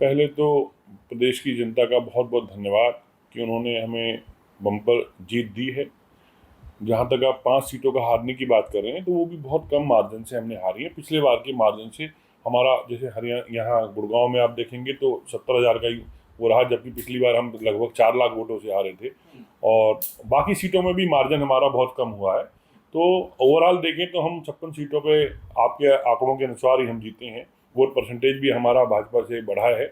पहले तो प्रदेश की जनता का बहुत बहुत धन्यवाद कि उन्होंने हमें बम्पर जीत दी है। जहाँ तक आप 5 सीटों का हारने की बात कर रहे हैं तो वो भी बहुत कम मार्जिन से हमने हारी है। पिछले बार के मार्जिन से हमारा, जैसे हरियाणा यहाँ गुड़गांव में आप देखेंगे तो 70,000 का ही वो रहा, जबकि पिछली बार हम लगभग 4 लाख वोटों से हारे थे। और बाकी सीटों में भी मार्जिन हमारा बहुत कम हुआ है। तो ओवरऑल देखें तो हम 56 सीटों पे आपके आंकड़ों के अनुसार ही हम जीते हैं। वोट परसेंटेज भी हमारा भाजपा से बढ़ा है।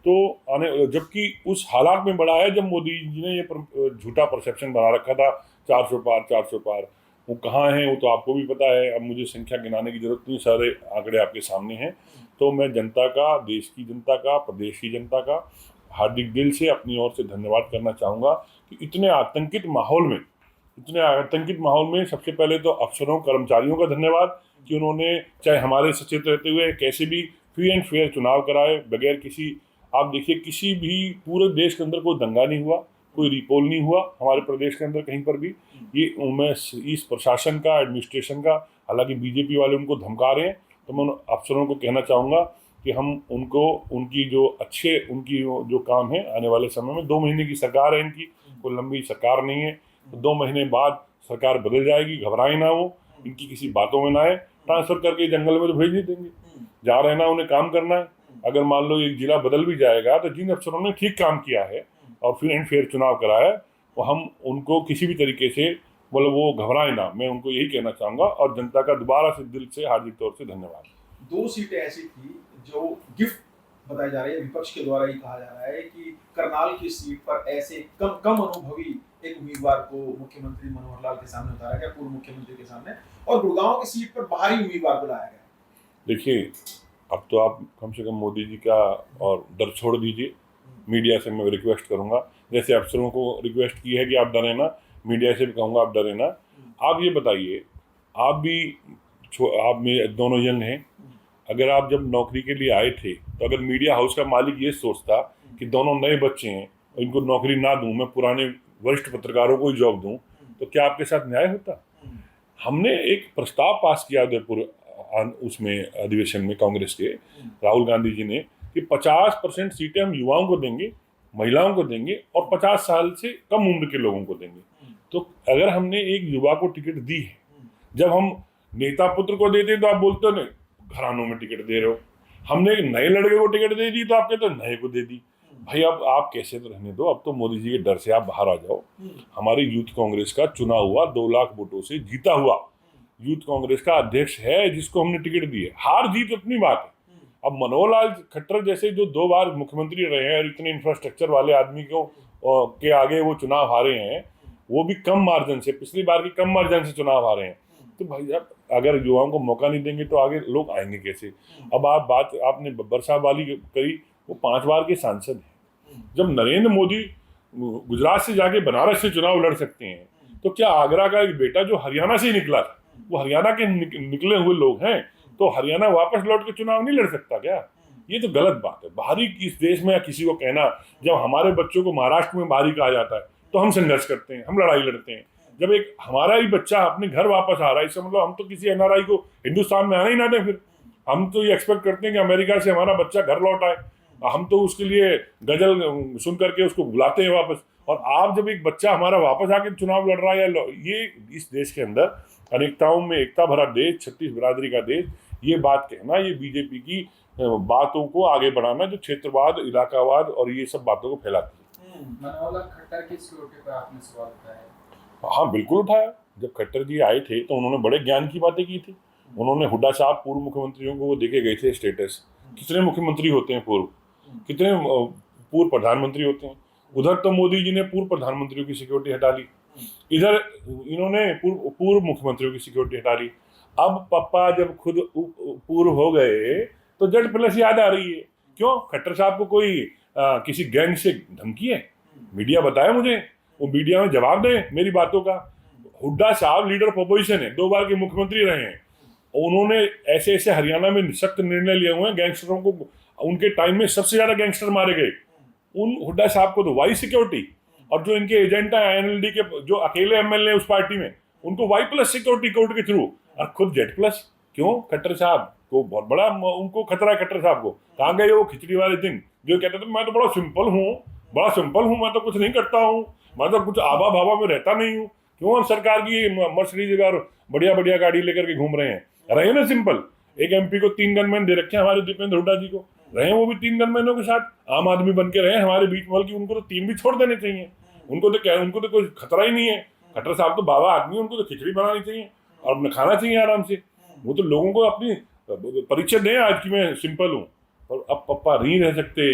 तो आने, जबकि उस हालात में बढ़ा है जब मोदी जी ने ये झूठा परसेप्शन बना रखा था 400 पार 400 पार। वो कहाँ हैं वो तो आपको भी पता है, अब मुझे संख्या गिनाने की जरूरत नहीं, सारे आंकड़े आपके सामने हैं। तो मैं जनता का, देश की जनता का, प्रदेश की जनता का हार्दिक दिल से अपनी ओर से धन्यवाद करना चाहूँगा कि इतने आतंकित माहौल में सबसे पहले तो अफसरों कर्मचारियों का धन्यवाद कि उन्होंने चाहे हमारे सचेत रहते हुए कैसे भी फ्री एंड फेयर चुनाव कराए बगैर किसी, आप देखिए किसी भी पूरे देश के अंदर कोई दंगा नहीं हुआ, कोई रिपोल नहीं हुआ हमारे प्रदेश के अंदर कहीं पर भी। ये मैं इस प्रशासन का, एडमिनिस्ट्रेशन का, हालांकि बीजेपी वाले उनको धमका रहे हैं, तो मैं उन अफसरों को कहना चाहूँगा कि हम उनको उनकी उनकी जो काम है आने वाले समय में, 2 महीने की सरकार है इनकी, कोई लंबी सरकार नहीं है। तो 2 महीने बाद सरकार बदल जाएगी, घबराए ना वो, इनकी किसी बातों में ना आए। ट्रांसफर करके जंगल में तो भेज नहीं देंगे, जा रहे ना, उन्हें काम करना है। अगर मान लो एक जिला बदल भी जाएगा तो जिन अफसरों ने ठीक काम किया है और फ्री एंड फेयर चुनाव कराया है, वो हम उनको किसी भी तरीके से मतलब वो घबराए ना, मैं उनको यही कहना चाहूँगा। और जनता का दोबारा से दिल से हार्दिक तौर से धन्यवाद। 2 सीटें ऐसी थी जो गिफ्ट बताई जा रही है, विपक्ष के द्वारा ही कहा जा रहा है कि करनाल की सीट पर ऐसे कम कम अनुभवी एक उम्मीदवार को मुख्यमंत्री मनोहर लाल के सामने उतारा गया, पूर्व मुख्यमंत्री के सामने, और गुड़गांव की सीट पर बाहरी उम्मीदवार को लाया गया। देखिए, अब तो आप कम से कम मोदी जी का और डर छोड़ दीजिए। मीडिया से मैं रिक्वेस्ट करूंगा, जैसे अफसरों को रिक्वेस्ट की है कि आप डरे ना, मीडिया से भी कहूँगा आप डरे ना। आप ये बताइए, आप भी आप में दोनों यंग हैं, अगर आप जब नौकरी के लिए आए थे तो अगर मीडिया हाउस का मालिक ये सोचता कि दोनों नए बच्चे हैं और इनको नौकरी ना दूं, मैं पुराने वरिष्ठ पत्रकारों को ही जॉब दूं, तो क्या आपके साथ न्याय होता? हमने एक प्रस्ताव पास किया उदयपुर उसमें अधिवेशन में कांग्रेस के राहुल गांधी जी ने कि 50% सीटें हम युवाओं को देंगे, महिलाओं को देंगे और 50 साल से कम उम्र के लोगों को देंगे। तो अगर हमने एक युवा को टिकट दी है, जब हम नेता पुत्र को देते तो आप बोलते नहीं घरानों में टिकट दे रहे हो, हमने एक नए लड़के को टिकट दे दी तो आप कहते नए को दे दी। भाई अब आप कैसे तो रहने दो, अब तो मोदी जी के डर से आप बाहर आ जाओ। हमारी यूथ कांग्रेस का चुना हुआ 2 लाख वोटों से जीता हुआ यूथ कांग्रेस का अध्यक्ष है जिसको हमने टिकट दी है। हार जीत अपनी बात है। अब मनोहर लाल खट्टर जैसे जो 2 बार मुख्यमंत्री रहे हैं और इतने इंफ्रास्ट्रक्चर वाले आदमी को के आगे वो चुनाव हारे हैं, वो भी कम मार्जिन से, पिछली बार की कम मार्जिन से चुनाव हारे हैं। तो भाई अब अगर युवाओं को मौका नहीं देंगे तो आगे लोग आएंगे कैसे? अब आपने बरसा वाली करी, वो 5 बार के सांसद हैं। जब नरेंद्र मोदी गुजरात से जाके बनारस से चुनाव लड़ सकते हैं, तो क्या आगरा का एक बेटा जो हरियाणा से निकला था, वो हरियाणा के निकले हुए लोग हैं, तो हरियाणा वापस लौट के चुनाव नहीं लड़ सकता क्या? ये तो गलत बात है। बाहरी इस देश में किसी को कहना, जब हमारे बच्चों को महाराष्ट्र में बाहरी कहा जाता है तो हम संघर्ष करते हैं, हम लड़ाई लड़ते हैं। जब एक हमारा ही बच्चा अपने घर वापस आ रहा है, इससे मतलब हम तो किसी एनआरआई को हिंदुस्तान में आना ही ना दें। फिर हम तो ये एक्सपेक्ट करते हैं कि अमेरिका से हमारा बच्चा घर लौट आए, हम तो उसके लिए गजल सुन करके उसको बुलाते हैं वापस। और आप जब एक बच्चा हमारा वापस आके चुनाव लड़ रहा है, ये इस देश के अंदर अनेकताओं में एकता भरा देश, 36 बिरादरी का देश, ये बात कहना, ये बीजेपी की बातों को आगे बढ़ाना जो क्षेत्रवाद, इलाकावाद और ये सब बातों को फैलाती है। मनोहर लाल खट्टर की सिक्योरिटी पर आपने सवाल उठाया। हाँ बिल्कुल उठाया। जब खट्टर जी आए थे तो उन्होंने बड़े ज्ञान की बातें की थी। उन्होंने हुड्डा साहब पूर्व मुख्यमंत्रियों को वो देखे गए थे स्टेटस, कितने मुख्यमंत्री होते हैं पूर्व, कितने पूर्व प्रधानमंत्री होते हैं। उधर तो मोदी जी ने पूर्व प्रधानमंत्रियों की सिक्योरिटी हटा ली, इधर इन्होंने पूर्व मुख्यमंत्रियों की सिक्योरिटी हटा ली। अब पापा जब खुद पूर्व हो गए तो जेड प्लस याद आ रही है। क्यों? खट्टर साहब को कोई किसी गैंग से धमकी है? मीडिया बताया मुझे, वो मीडिया में जवाब दें मेरी बातों का। हुड्डा साहब लीडर ऑफ अपोजिशन है, 2 बार के मुख्यमंत्री रहे हैं, उन्होंने ऐसे ऐसे हरियाणा में सख्त निर्णय लिए हुए हैं। गैंगस्टरों को उनके टाइम में सबसे ज्यादा गैंगस्टर मारे गए, उन हुड्डा साहब को तो वाई सिक्योरिटी, और जो इनके एजेंट है आईएनएलडी के जो अकेले एमएलए उस पार्टी में, उनको वाई प्लस सिक्योरिटी कोर्ट के थ्रू, और खुद जेड प्लस। क्यों? खट्टर साहब को बहुत बड़ा उनको खतरा है। खट्टर साहब को कहाँ गए वो खिचड़ी वाले दिन जो कहते थे मैं तो बड़ा सिंपल हूँ, मैं तो कुछ नहीं करता हूँ, मैं तो कुछ आबा भावा में रहता नहीं हूँ, क्यों हम सरकार की मर्सिडीज और बढ़िया बढ़िया गाड़ी लेकर के घूम रहे हैं? रहे ना सिंपल। एक MP को 3 गनमैन दे रखे हैं हमारे दीपेंद्र हुड्डा जी को, रहे वो भी 3 गनमैनों के साथ, आम आदमी बन के रहे हमारे बीच, बल्कि उनको तो 3 भी छोड़ देने चाहिए। उनको तो कोई खतरा ही नहीं है। खट्टर साहब तो बाबा आदमी, उनको तो खिचड़ी बनानी चाहिए और अपने खाना चाहिए आराम से। वो तो लोगों को अपनी परिचय दें आज की मैं सिंपल हूँ। और अब पप्पा नहीं रह सकते।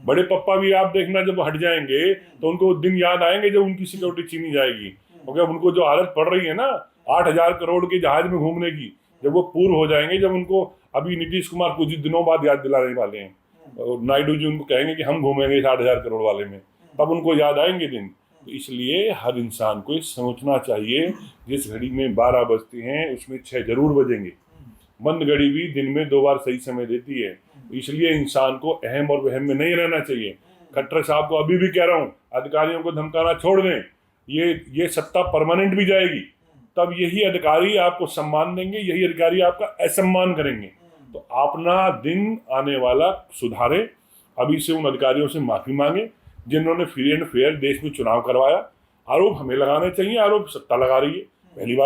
बड़े पप्पा भी आप देखना जब हट जाएंगे तो उनको दिन याद आएंगे जब उनकी सिक्योरिटी छीनी जाएगी, क्योंकि अब उनको जो हालत पड़ रही है ना 8,000 करोड़ के जहाज में घूमने की, जब वो पूर्व हो जाएंगे, जब उनको अभी नीतीश कुमार कुछ दिनों बाद याद दिलाने वाले हैं और नायडू जी उनको कहेंगे कि हम घूमेंगे 8,000 करोड़ वाले में, तब उनको याद आएंगे दिन। तो इसलिए हर इंसान को सोचना चाहिए, जिस घड़ी में 12 बजती हैं उसमें 6 जरूर बजेंगे। बंद घड़ी भी दिन में 2 बार सही समय देती है। इसलिए इंसान को अहम और वहम में नहीं रहना चाहिए। खट्टर साहब को अभी भी कह रहा हूँ, अधिकारियों को धमकाना छोड़ दें। ये सत्ता परमानेंट भी जाएगी, तब यही अधिकारी आपको सम्मान देंगे, यही अधिकारी आपका असम्मान करेंगे। तो अपना दिन आने वाला सुधारे, अभी से उन अधिकारियों से माफी मांगे जिन्होंने फ्री एंड फेयर देश में चुनाव करवाया। आरोप हमें लगाने चाहिए, आरोप सत्ता लगा रही है। पहली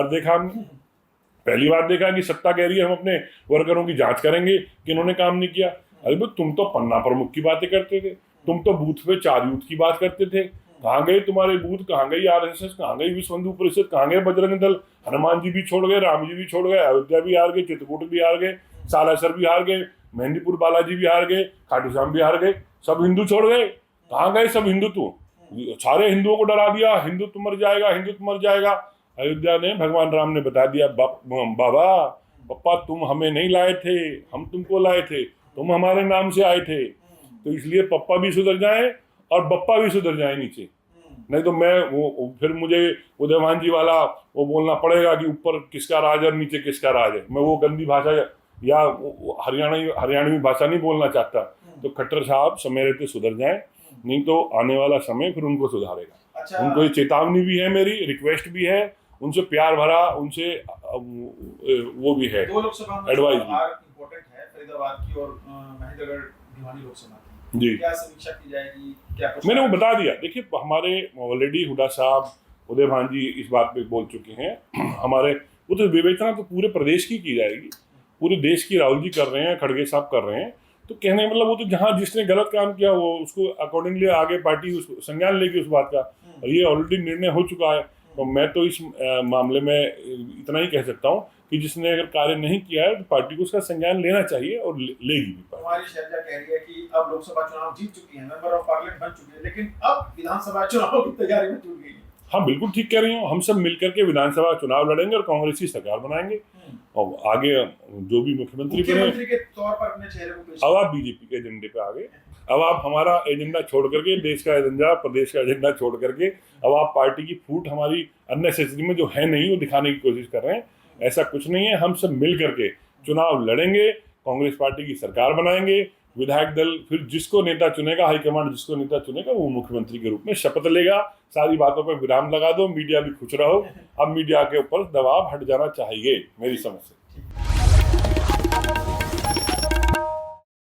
बार देखा कि सत्ता कह रही है हम अपने वर्करों की जांच करेंगे कि इन्होंने काम नहीं किया। अरे भाई, तुम तो पन्ना प्रमुख की बातें करते थे, तुम तो बूथ पे 4 यूथ की बात करते थे। कहाँ गए तुम्हारे बूथ? कहाँ गई RSS? कहाँ गई विश्व हिंदू परिषद? कहाँ गए बजरंग दल? हनुमान जी भी छोड़ गए, राम जी भी छोड़ गए, अयोध्या भी हार गए, चित्रकूट भी हार गए, सालासर भी हार गए, मेहंदीपुर बालाजी भी हार गए, खाटू श्याम भी हार गए, सब हिंदू छोड़ गए। कहाँ गए सब हिंदुत्व? सारे हिंदुओं को डरा दिया, हिंदुत्व मर जाएगा, हिंदुत्व मर जाएगा। अयोध्या ने भगवान राम ने बता दिया, बाबा पप्पा तुम हमें नहीं लाए थे, हम तुमको लाए थे, तुम हमारे नाम से आए थे। तो इसलिए पप्पा भी सुधर जाए और बप्पा भी सुधर जाए नीचे, नहीं तो मैं फिर मुझे उदयभान जी वाला वो बोलना पड़ेगा कि ऊपर किसका राज और नीचे किसका राज है। मैं वो गंदी भाषा या हरियाणवी भाषा नहीं बोलना चाहता। तो खट्टर साहब समय रहते सुधर जाए, नहीं तो आने वाला समय फिर उनको सुधारेगा। अच्छा। उनको ये चेतावनी भी है, मेरी रिक्वेस्ट भी है, उनसे प्यार भरा, उनसे वो भी है, 2 लोकसभा एडवाइस भी इम्पोर्टेंट है, फरीदाबाद की और महेंद्रगढ़ भिवानी लोकसभा की। जी। क्या समीक्षा की जाएगी? क्या मैंने वो बता दिया। देखिए, हमारे ऑलरेडी हुड्डा साहब, उदयभान जी इस बात पे बोल चुके हैं। हमारे वो तो विवेचना तो पूरे प्रदेश की जाएगी, पूरे देश की राहुल जी कर रहे हैं, खड़गे साहब कर रहे हैं। तो कहने मतलब वो तो जहाँ जिसने गलत काम किया वो उसको अकॉर्डिंगली आगे पार्टी संज्ञान लेगी उस बात का, और ये ऑलरेडी निर्णय हो चुका है। तो मैं तो इस मामले में इतना ही कह सकता हूँ कि जिसने अगर कार्य नहीं किया है तो पार्टी को उसका संज्ञान लेना चाहिए और लेगी भी। हमारी शैलजा कह रही है कि अब लोकसभा चुनाव जीत चुकी है, मेंबर ऑफ पार्लियामेंट बन चुकी है, लेकिन अब विधानसभा चुनाव की तैयारी में जुट गई है। हाँ, बिल्कुल ठीक कह रही हूँ। हम सब मिलकर के विधानसभा चुनाव लड़ेंगे और कांग्रेस की सरकार बनाएंगे और आगे जो भी मुख्यमंत्री के तौर पर अपने चेहरे को पेश। अब आप बीजेपी के एजेंडे पे आ गए। अब आप हमारा एजेंडा छोड़ करके, देश का एजेंडा, प्रदेश का एजेंडा छोड़ करके अब आप पार्टी की फूट हमारी अननेसेसरी में जो है नहीं वो दिखाने की कोशिश कर रहे हैं। ऐसा कुछ नहीं है। हम सब मिल करके चुनाव लड़ेंगे, कांग्रेस पार्टी की सरकार बनाएंगे, विधायक दल फिर जिसको नेता चुनेगा, हाईकमांड जिसको नेता चुनेगा वो मुख्यमंत्री के रूप में शपथ लेगा। सारी बातों पर विराम लगा दो, मीडिया भी खुश रहो। अब मीडिया के ऊपर दबाव हट जाना चाहिए मेरी समझ से।